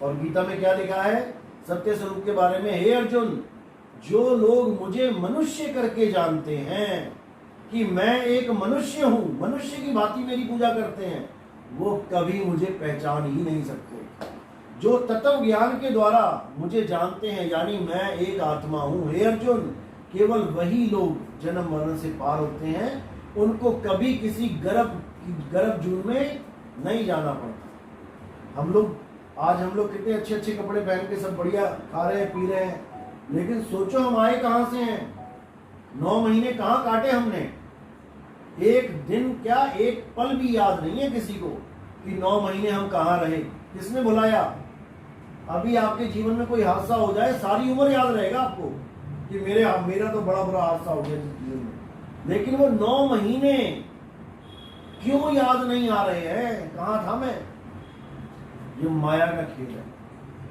और गीता में क्या लिखा है सत्य स्वरूप के बारे में? हे अर्जुन, जो लोग मुझे मनुष्य करके जानते हैं कि मैं एक मनुष्य हूं, मनुष्य की भांति मेरी पूजा करते हैं, वो कभी मुझे पहचान ही नहीं सकते। जो तत्व ज्ञान के द्वारा मुझे जानते हैं, यानी मैं एक आत्मा हूं, हे अर्जुन, केवल वही लोग जन्म मरण से पार होते हैं, उनको कभी किसी गर्भ जून में नहीं जाना पड़ता। हम लोग कितने अच्छे अच्छे कपड़े पहन के सब बढ़िया खा रहे हैं, पी रहे हैं, लेकिन सोचो हम आए कहां से हैं? 9 महीने कहां काटे हमने? एक दिन क्या, एक पल भी याद नहीं है किसी को कि 9 महीने हम कहां रहे, किसने बुलाया? अभी आपके जीवन में कोई हादसा हो जाए, सारी उम्र याद रहेगा आपको कि मेरा तो बड़ा बुरा हादसा हो गया जीवन में, लेकिन वो 9 महीने क्यों याद नहीं आ रहे हैं? कहां था मैं? ये माया का खेल है।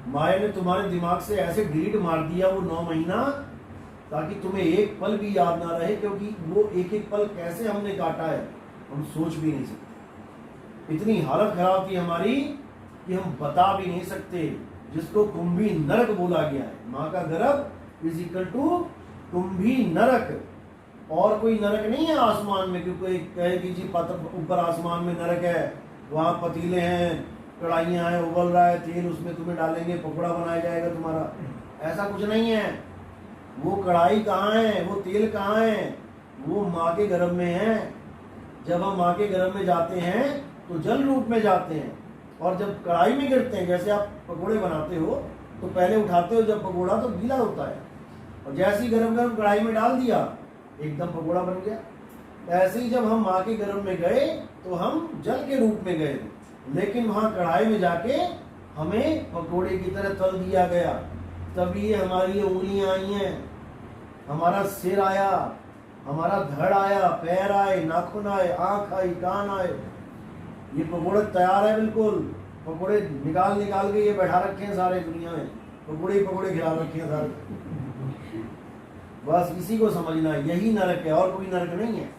माया ने तुम्हारे दिमाग से ऐसे डिलीट मार दिया वो 9 महीना, ताकि तुम्हें एक पल भी याद ना रहे, क्योंकि वो एक एक पल कैसे हमने काटा है हम सोच भी नहीं सकते। इतनी हालत खराब थी हमारी कि हम बता भी नहीं सकते, जिसको कुंभी नरक बोला गया है। माँ का गर्भ इज इक्वल टू कुंभी नरक। और कोई नरक नहीं है आसमान में, क्योंकि कहे कि जी ऊपर आसमान में नरक है, वहाँ पतीले हैं, कढ़ाइयाँ हैं, उबल रहा है तेल, उसमें तुम्हें डालेंगे, पकौड़ा बनाया जाएगा तुम्हारा। ऐसा कुछ नहीं है। वो कढ़ाई कहाँ है, वो तेल कहाँ है? वो माँ के गर्भ में है। जब हम माँ के गर्भ में जाते हैं तो जल रूप में जाते हैं, और जब कढ़ाई में गिरते हैं, जैसे आप पकौड़े बनाते हो तो पहले उठाते हो जब पकौड़ा तो गीला होता है, और जैसे ही गरम गरम कढ़ाई में डाल दिया एकदम पकौड़ा बन गया। ऐसे ही जब हम माँ के गर्भ में गए तो हम जल के रूप में गए, लेकिन वहाँ कढ़ाई में जाके हमें पकौड़े की तरह तल दिया गया। तभी ये हमारी उंगलियां आई हैं, हमारा सिर आया, हमारा धड़ आया, पैर आए, नाखून आए, आंख आई, कान आए। ये पकौड़े तैयार है बिल्कुल। पकौड़े निकाल के ये बैठा रखे हैं सारे दुनिया में, पकौड़े खिला रखे हैं सारे। बस इसी को समझना है, यही नरक है, और कोई नरक नहीं है।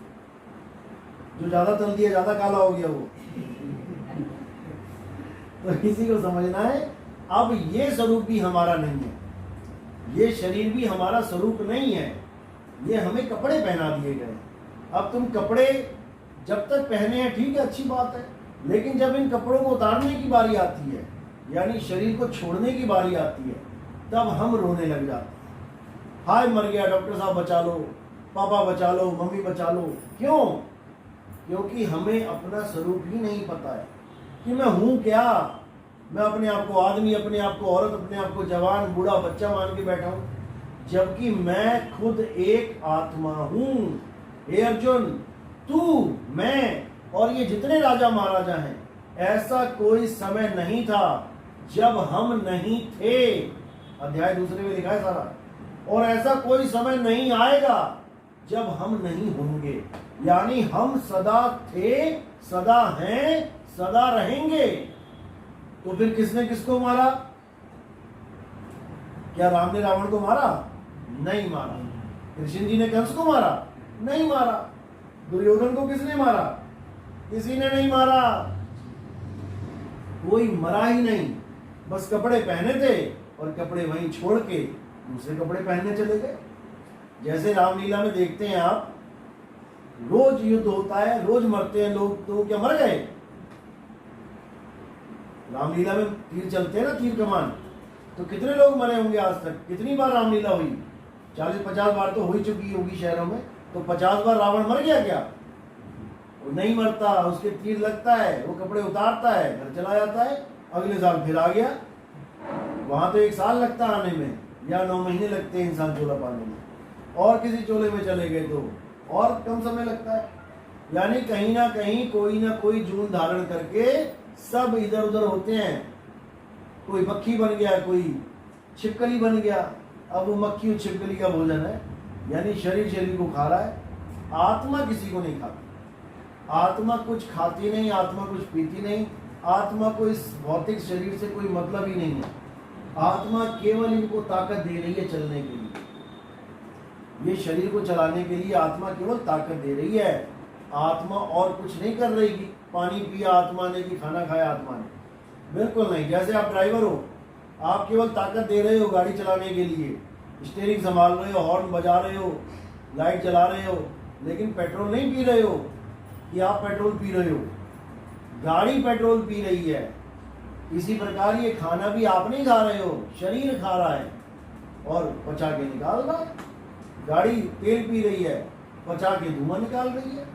जो ज्यादा तल दिया ज्यादा काला हो गया वो तो इसी को समझना है। अब ये स्वरूप भी हमारा नहीं है, ये शरीर भी हमारा स्वरूप नहीं है, ये हमें कपड़े पहना दिए गए। अब तुम कपड़े जब तक पहने हैं ठीक है, अच्छी बात है, लेकिन जब इन कपड़ों को उतारने की बारी आती है, यानी शरीर को छोड़ने की बारी आती है, तब हम रोने लग जाते हैं। हाय मर गया, डॉक्टर साहब बचा लो, पापा बचा लो, मम्मी बचा लो। क्यों? क्योंकि हमें अपना स्वरूप ही नहीं पता है कि मैं हूं क्या। मैं अपने आप को आदमी, अपने आप को औरत, अपने आप को जवान, बूढ़ा, बच्चा मान के बैठा हूं, जबकि मैं खुद एक आत्मा हूं। हे अर्जुन, तू, मैं और ये जितने राजा महाराजा हैं, ऐसा कोई समय नहीं था जब हम नहीं थे। अध्याय 2 में लिखा है सारा। और ऐसा कोई समय नहीं आएगा जब हम नहीं होंगे, यानी हम सदा थे, सदा हैं, सदा रहेंगे। तो फिर किसने किसको मारा? क्या राम ने रावण को मारा? नहीं मारा। कृष्ण जी ने कंस को मारा? नहीं मारा। दुर्योधन को किसने मारा? किसी ने नहीं मारा। कोई मरा ही नहीं, बस कपड़े पहने थे और कपड़े वहीं छोड़ के दूसरे कपड़े पहनने चले गए। जैसे रामलीला में देखते हैं आप, रोज युद्ध होता है, रोज मरते हैं लोग, तो क्या मर गए? रामलीला में तीर चलते हैं ना, तीर कमान, तो कितने लोग मरे होंगे आज तक? कितनी बार रामलीला हुई? 40-50 बार तो हो ही चुकी होगी शहरों में। तो 50 बार रावण मर गया क्या? वो नहीं मरता, उसके तीर लगता है, वो कपड़े उतारता है, घर चला जाता है, अगले साल फिर आ गया। वहां तो 1 साल लगता है आने में, या 9 महीने लगते हैं इंसान चोला पाने में, और किसी चोले में चले गए तो और कम समय लगता है। यानी कहीं ना कोई जून धारण करके सब इधर उधर होते हैं। कोई मक्खी बन गया, कोई छिपकली बन गया। अब वो मक्खी और छिपकली का भोजन है, यानी शरीर को खा रहा है। आत्मा किसी को नहीं खाती। आत्मा कुछ खाती नहीं, आत्मा कुछ पीती नहीं, आत्मा को इस भौतिक शरीर से कोई मतलब ही नहीं है। आत्मा केवल इनको ताकत दे रही है चलने के लिए। ये शरीर को चलाने के लिए आत्मा केवल ताकत दे रही है। आत्मा और कुछ नहीं कर रही कि पानी पिया आत्मा ने कि खाना खाया आत्मा ने, बिल्कुल नहीं। जैसे आप ड्राइवर हो, आप केवल ताकत दे रहे हो गाड़ी चलाने के लिए, स्टीयरिंग संभाल रहे हो, हॉर्न बजा रहे हो, लाइट जला रहे हो, लेकिन पेट्रोल नहीं पी रहे हो कि आप पेट्रोल पी रहे हो, गाड़ी पेट्रोल पी रही है। इसी प्रकार ये खाना भी आप नहीं खा रहे हो, शरीर खा रहा है और पचा के निकाल रहा है। गाड़ी तेल पी रही है, पचा के धुआं निकाल रही है।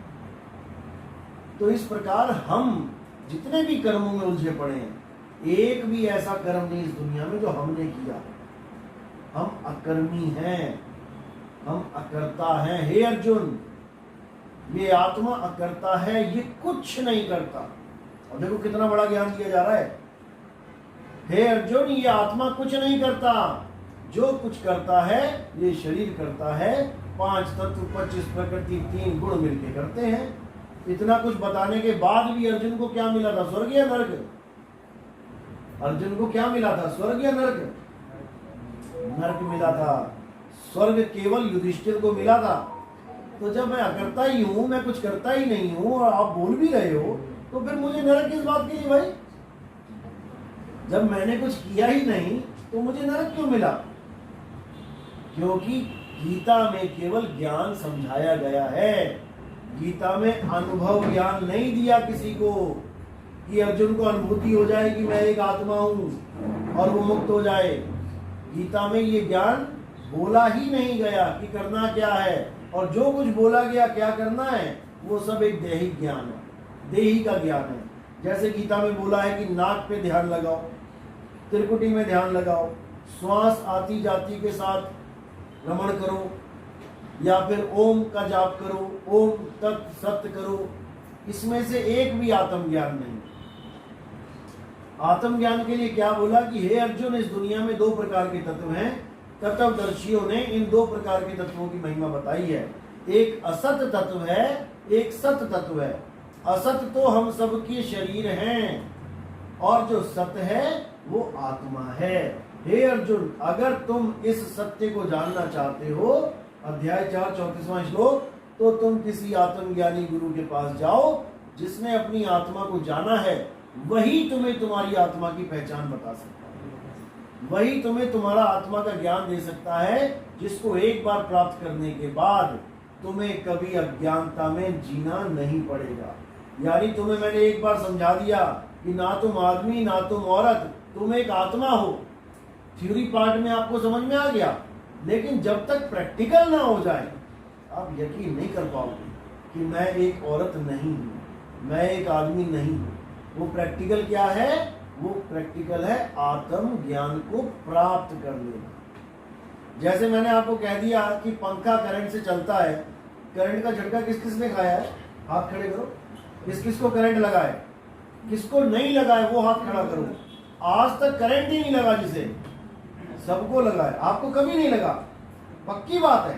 तो इस प्रकार हम जितने भी कर्मों में उलझे पड़े हैं, एक भी ऐसा कर्म नहीं इस दुनिया में जो हमने किया। हम अकर्मी हैं, हम अकर्ता हैं। हे अर्जुन, ये आत्मा अकर्ता है, ये कुछ नहीं करता। और देखो कितना बड़ा ज्ञान दिया जा रहा है। हे अर्जुन, ये आत्मा कुछ नहीं करता, जो कुछ करता है ये शरीर करता है। 5 तत्व 25 प्रकृति 3 गुण मिलके करते हैं। इतना कुछ बताने के बाद भी अर्जुन को क्या मिला था? स्वर्ग या नरक? अर्जुन को क्या मिला था? स्वर्ग या नरक? नरक मिला था। स्वर्ग केवल युधिष्ठिर को मिला था। तो जब मैं अकर्ता ही हूं, मैं कुछ करता ही नहीं हूं और आप बोल भी रहे हो, तो फिर मुझे नरक किस बात के लिए भाई? जब मैंने कुछ किया ही नहीं तो मुझे नरक क्यों मिला? क्योंकि गीता में केवल ज्ञान समझाया गया है। गीता में अनुभव ज्ञान नहीं दिया किसी को कि अर्जुन को अनुभूति हो जाए कि मैं एक आत्मा हूं और वो मुक्त हो जाए। गीता में ये ज्ञान बोला ही नहीं गया कि करना क्या है, और जो कुछ बोला गया क्या करना है वो सब एक दैहिक ज्ञान है, देही का ज्ञान है। जैसे गीता में बोला है कि नाक पे ध्यान लगाओ, त्रिकुटी में ध्यान लगाओ, श्वास आती जाती के साथ रमण करो, या फिर ओम का जाप करो, ओम तत् सत्य करो। इसमें से एक भी आत्मज्ञान नहीं। आत्मज्ञान के लिए क्या बोला कि हे अर्जुन, इस दुनिया में 2 प्रकार के तत्व हैं। तत्वदर्शियों ने इन 2 प्रकार के तत्वों की महिमा बताई है। एक असत तत्व है, एक सत तत्व है। असत तो हम सबके शरीर हैं, और जो सत्य है वो आत्मा है। हे अर्जुन, अगर तुम इस सत्य को जानना चाहते हो, अध्याय 4 34वां श्लोक, तो तुम किसी आत्मज्ञानी गुरु के पास जाओ, जिसने अपनी आत्मा को जाना है। वही तुम्हें तुम्हारी आत्मा की पहचान बता सकता है, वही तुम्हें तुम्हारा आत्मा का ज्ञान दे सकता है, जिसको एक बार प्राप्त करने के बाद तुम्हें कभी अज्ञानता में जीना नहीं पड़ेगा। यानी तुम्हें मैंने एक बार समझा दिया कि ना तुम आदमी ना तुम औरत, तुम एक आत्मा हो। थ्योरी पार्ट में आपको समझ में आ गया, लेकिन जब तक प्रैक्टिकल ना हो जाए आप यकीन नहीं कर पाओगे कि मैं एक औरत नहीं हूँ, मैं एक आदमी नहीं हूँ। वो प्रैक्टिकल क्या है? वो प्रैक्टिकल है आत्म ज्ञान को प्राप्त कर लेना। जैसे मैंने आपको कह दिया कि पंखा करंट से चलता है, करंट का झटका किस किस ने खाया है? हाथ खड़े करो। किस किस को करंट लगा है? किसको नहीं लगा है वो हाथ खड़ा करो। आज तक करंट ही नहीं लगा जिसे, सबको लगा है, आपको कभी नहीं लगा, पक्की बात है।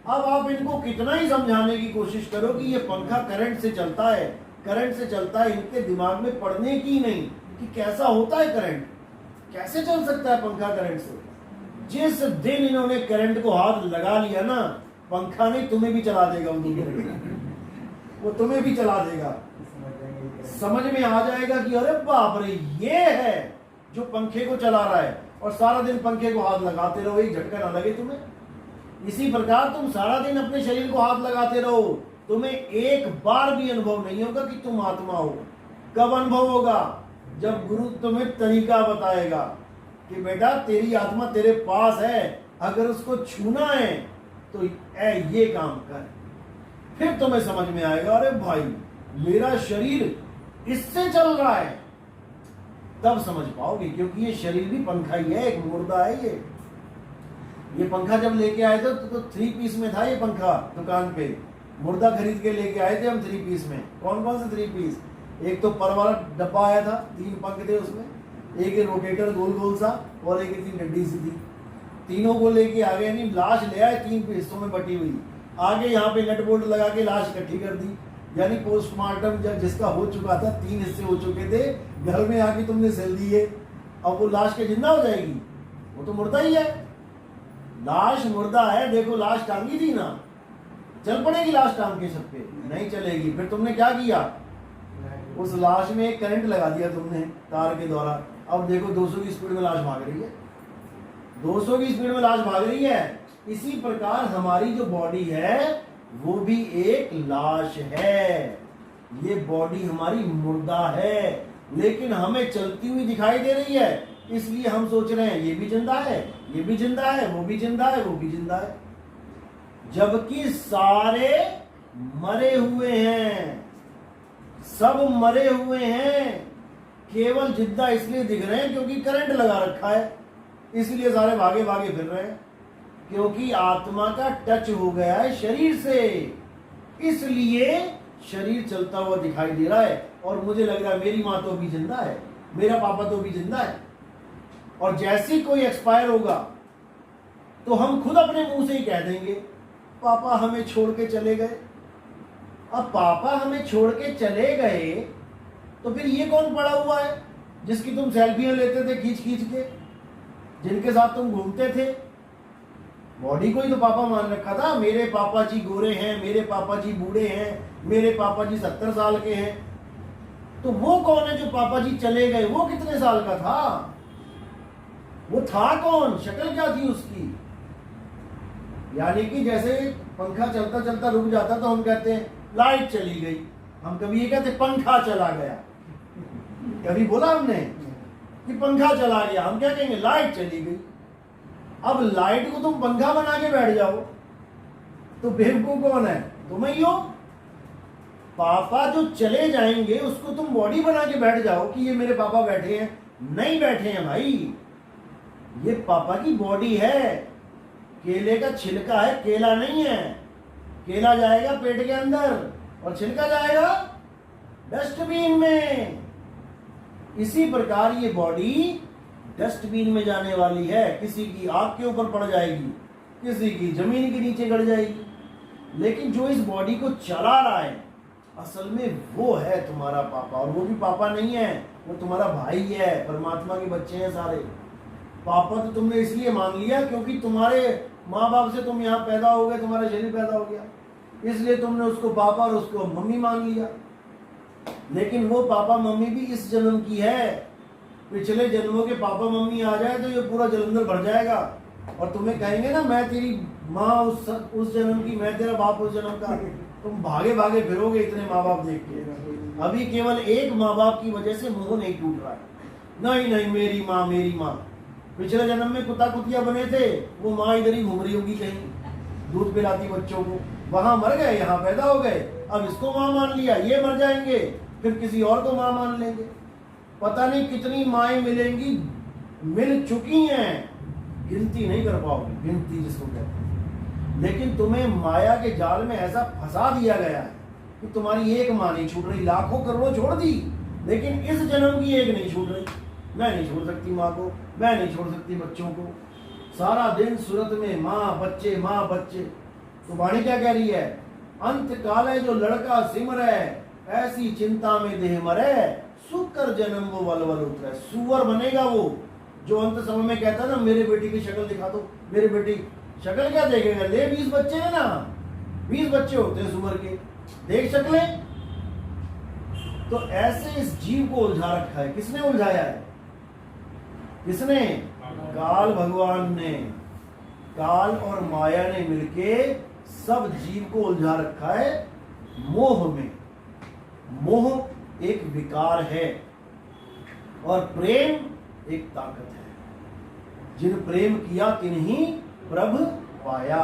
अब आप इनको कितना ही समझाने की कोशिश करो कि ये पंखा करंट से चलता है, करंट से चलता है, इनके दिमाग में पड़ने की नहीं कि कैसा होता है करंट, कैसे चल सकता है पंखा करंट से। जिस दिन इन्होंने करंट को हाथ लगा लिया ना, पंखा नहीं तुम्हें भी चला देगा, वो तुम्हें भी चला देगा। समझ में आ जाएगा कि अरे बाप रे, ये है जो पंखे को चला रहा है, और सारा दिन पंखे को हाथ लगाते रहो, एक झटका ना लगे तुम्हें। इसी प्रकार तुम सारा दिन अपने शरीर को हाथ लगाते रहो, तुम्हें एक बार भी अनुभव नहीं होगा कि तुम आत्मा हो। कब अनुभव होगा? जब गुरु तुम्हें तरीका बताएगा कि बेटा तेरी आत्मा तेरे पास है, अगर उसको छूना है तो ये काम कर। फिर तुम्हें समझ में आएगा अरे भाई मेरा शरीर इससे चल रहा है, तब समझ पाओगे। क्योंकि ये शरीर भी पंखा ही है, एक मुर्दा है। ये पंखा जब लेके आए थे तो 3 पीस में था ये पंखा, दुकान पे मुर्दा खरीद के लेके आए थे हम 3 पीस में। कौन कौन से 3 पीस? एक तो पर वाला डब्बा आया था, 3 पंख थे उसमें, एक रोटेटर गोल गोल सा, और एक इतनी डंडी सी थी। तीनों को लेके आ गए, नहीं लाश ले आए 3 हिस्सों में बटी हुई। आगे यहाँ पे नट बोल्ट लगा के लाश इकट्ठी कर दी। यानी पोस्टमार्टम जब जिसका हो चुका था, 3 हिस्से हो चुके थे, घर में आके तुमने सिल दिए, अब वो लाश के जिंदा हो जाएगी? वो तो मुर्दा ही है, लाश मुर्दा है। देखो लाश टांगी थी ना, चल पड़ेगी लाश टांग के सब पे? नहीं चलेगी। फिर तुमने क्या किया? उस लाश में एक करंट लगा दिया तुमने तार के द्वारा, अब देखो 200 की स्पीड में लाश भाग रही है, 200 की स्पीड में लाश भाग रही है। इसी प्रकार हमारी जो बॉडी है वो भी एक लाश है। ये बॉडी हमारी मुर्दा है, लेकिन हमें चलती हुई दिखाई दे रही है, इसलिए हम सोच रहे हैं ये भी जिंदा है, ये भी जिंदा है, वो भी जिंदा है, वो भी जिंदा है, जबकि सारे मरे हुए हैं, सब मरे हुए हैं। केवल जिंदा इसलिए दिख रहे हैं क्योंकि करंट लगा रखा है, इसलिए सारे भागे भागे फिर रहे हैं, क्योंकि आत्मा का टच हो गया है शरीर से, इसलिए शरीर चलता हुआ दिखाई दे रहा है। और मुझे लग रहा है मेरी माँ तो अभी जिंदा है, मेरा पापा तो अभी जिंदा है। और जैसे ही कोई एक्सपायर होगा तो हम खुद अपने मुंह से ही कह देंगे पापा हमें छोड़ के चले गए। अब पापा हमें छोड़ के चले गए तो फिर ये कौन पड़ा हुआ है जिसकी तुम सेल्फियां लेते थे खींच खींच के, जिनके साथ तुम घूमते थे? बॉडी को ही तो पापा मान रखा था। मेरे पापा जी गोरे हैं, मेरे पापा जी बूढ़े हैं, मेरे पापा जी 70 साल के हैं। तो वो कौन है जो पापा जी चले गए? वो कितने साल का था? वो था कौन? शक्ल क्या थी उसकी? यानी कि जैसे पंखा चलता चलता रुक जाता तो हम कहते हैं लाइट चली गई, हम कभी ये कहते पंखा चला गया। कभी बोला हमने कि पंखा चला गया? हम क्या कहेंगे? लाइट चली गई। अब लाइट को तुम पंखा बना के बैठ जाओ तो बेवकूफ कौन है? तुम ही हो। पापा जो चले जाएंगे उसको तुम बॉडी बना के बैठ जाओ कि ये मेरे पापा बैठे हैं। नहीं बैठे हैं भाई, ये पापा की बॉडी है। केले का छिलका है, केला नहीं है। केला जाएगा पेट के अंदर और छिलका जाएगा डस्टबिन में। इसी प्रकार ये बॉडी डस्टबिन में जाने वाली है। किसी की आग के ऊपर पड़ जाएगी, किसी की जमीन के नीचे गड़ जाएगी। लेकिन जो इस बॉडी को चला रहा है असल में वो है तुम्हारा पापा। और वो भी पापा नहीं है, वो तुम्हारा भाई है। परमात्मा के बच्चे हैं सारे। पापा तो तुमने इसलिए मान लिया क्योंकि तुम्हारे माँ बाप से तुम यहाँ पैदा हो गए, तुम्हारा शरीर पैदा हो गया, इसलिए तुमने उसको पापा और उसको मम्मी मान लिया। लेकिन वो पापा मम्मी भी इस जन्म की है। पिछले जन्मों के पापा मम्मी आ जाए तो ये पूरा जलंधर भर जाएगा और तुम्हें कहेंगे ना मैं तेरी माँ उस जन्म की, मैं तेरा बाप उस जन्म का। तुम भागे भागे फिरोगे इतने माँ बाप देख के। अभी केवल एक माँ बाप की वजह से मुंह नहीं टूट रहा है। नहीं नहीं मेरी माँ, मेरी माँ। पिछले जन्म में कुत्ता कुतिया बने थे, वो माँ इधर ही घूम रही होगी कहीं, दूध पिलाती बच्चों को। वहां मर गए, यहाँ पैदा हो गए, अब इसको माँ मान लिया, ये मर जाएंगे, फिर किसी और को माँ मान लेंगे। पता नहीं कितनी माएँ मिलेंगी, मिल चुकी हैं, गिनती नहीं कर पाओगे, गिनती जिसको कहते हैं। लेकिन तुम्हें माया के जाल में ऐसा फंसा दिया गया है कि तुम्हारी एक माँ नहीं छूट रही। लाखों करोड़ों छोड़ दी, लेकिन इस जन्म की एक नहीं छूट रही। मैं नहीं छोड़ सकती माँ को, मैं नहीं छोड़ सकती बच्चों को। सारा दिन सूरत में माँ बच्चे, माँ बच्चे। तो वाणी क्या कह रही है? अंत काले जो लड़का सिमरे, ऐसी चिंता में देह मरे, सुकर जन्म वो वलवल उतरे। सुअर बनेगा वो जो अंत समय में कहता है ना मेरे बेटी की शक्ल दिखा दो, मेरे बेटी। शक्ल क्या देखेगा? ले 20 बच्चे हैं ना, 20 बच्चे होते हैं सुअर के, देख शक्लें। तो ऐसे इस जीव को उलझा रखा है। किसने उलझाया है? किसने? काल भगवान ने। काल और माया ने मिलके सब जीव को उलझा रखा है मोह में। मोह एक विकार है और प्रेम एक ताकत है। जिन प्रेम किया तिन्हीं प्रभ पाया।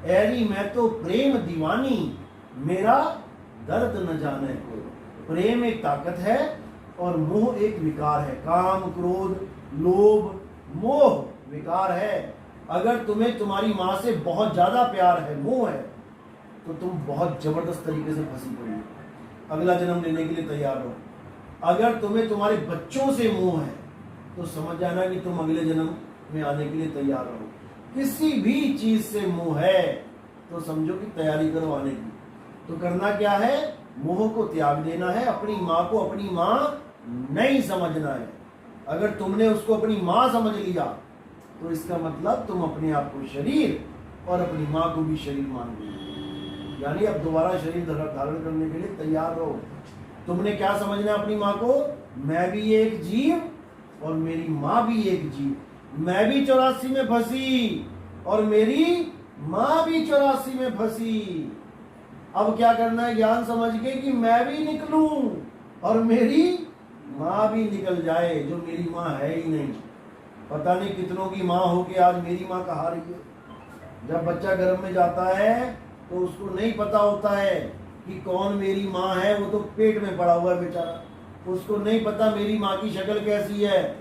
ऐरी मैं तो प्रेम दीवानी, मेरा दर्द न जाने कोई। प्रेम एक ताकत है और मोह एक विकार है। काम, क्रोध, लोभ, मोह विकार है। अगर तुम्हें तुम्हारी माँ से बहुत ज्यादा प्यार है, मोह है, तो तुम बहुत जबरदस्त तरीके से फंसी पड़ी हो। अगला जन्म लेने के लिए तैयार हो। अगर तुम्हें तुम्हारे बच्चों से मोह है तो समझ जाना कि तुम अगले जन्म में आने के लिए तैयार हो। किसी भी चीज से मोह है तो समझो कि तैयारी करो आने की। तो करना क्या है? मोह को त्याग देना है। अपनी माँ को अपनी माँ नहीं समझना है। अगर तुमने उसको अपनी माँ समझ लिया तो इसका मतलब तुम अपने आप को शरीर और अपनी माँ को भी शरीर मान लो। यानी अब दोबारा शरीर धारण करने के लिए तैयार रहो। तुमने क्या समझना है अपनी माँ को? मैं भी एक जीव और मेरी माँ भी एक जीव, मैं भी 84 में फंसी और मेरी माँ भी 84 में फंसी। अब क्या करना है, ज्ञान समझ के कि मैं भी निकलूं और मेरी माँ भी निकल जाए, जो मेरी माँ है ही नहीं। पता नहीं कितनों की माँ हो के आज मेरी माँ कहा रही है। जब बच्चा गर्भ में जाता है तो उसको नहीं पता होता है कि कौन मेरी माँ है, वो तो पेट में पड़ा हुआ है बेचारा। उसको नहीं पता मेरी माँ की शक्ल कैसी है,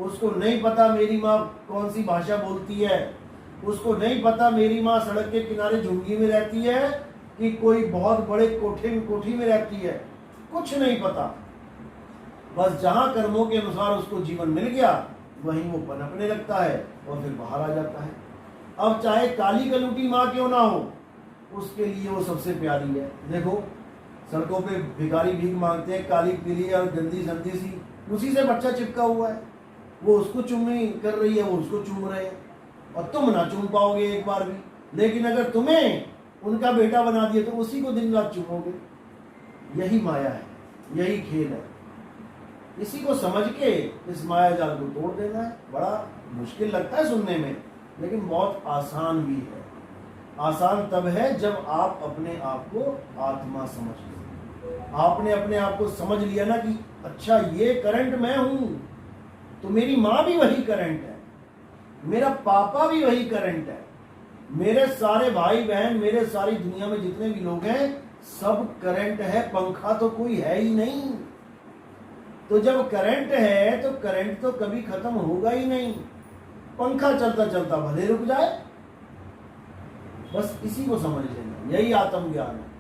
उसको नहीं पता मेरी माँ कौन सी भाषा बोलती है, उसको नहीं पता मेरी माँ सड़क के किनारे झुंगी में रहती है कि कोई बहुत बड़े कोठी में रहती है, कुछ नहीं पता। बस जहां कर्मों के अनुसार उसको जीवन मिल गया वहीं वो पनपने लगता है और फिर बाहर आ जाता है। अब चाहे काली कलूटी माँ क्यों ना हो, उसके लिए वो सबसे प्यारी है। देखो सड़कों पे भिखारी भीख मांगते हैं, काली पीली और गंदी संदी सी, उसी से बच्चा चिपका हुआ है। वो उसको चूमनी कर रही है, वो उसको चूम रहे हैं और तुम ना चूम पाओगे एक बार भी। लेकिन अगर तुम्हें उनका बेटा बना दिया तो उसी को दिन रात चूमोगे। यही माया है, यही खेल है। इसी को समझ के इस माया जाल को तोड़ देना है। बड़ा मुश्किल लगता है सुनने में, लेकिन बहुत आसान भी है। आसान तब है जब आप अपने आप को आत्मा समझ लो। आपने अपने आप को समझ लिया ना कि अच्छा ये करंट मैं हूं, तो मेरी माँ भी वही करंट है, मेरा पापा भी वही करंट है, मेरे सारे भाई बहन, मेरे सारी दुनिया में जितने भी लोग हैं सब करंट है। पंखा तो कोई है ही नहीं। तो जब करंट है तो करंट तो कभी खत्म होगा ही नहीं। पंखा चलता चलता भले रुक जाए। बस इसी को समझ लेना, यही आत्मज्ञान है।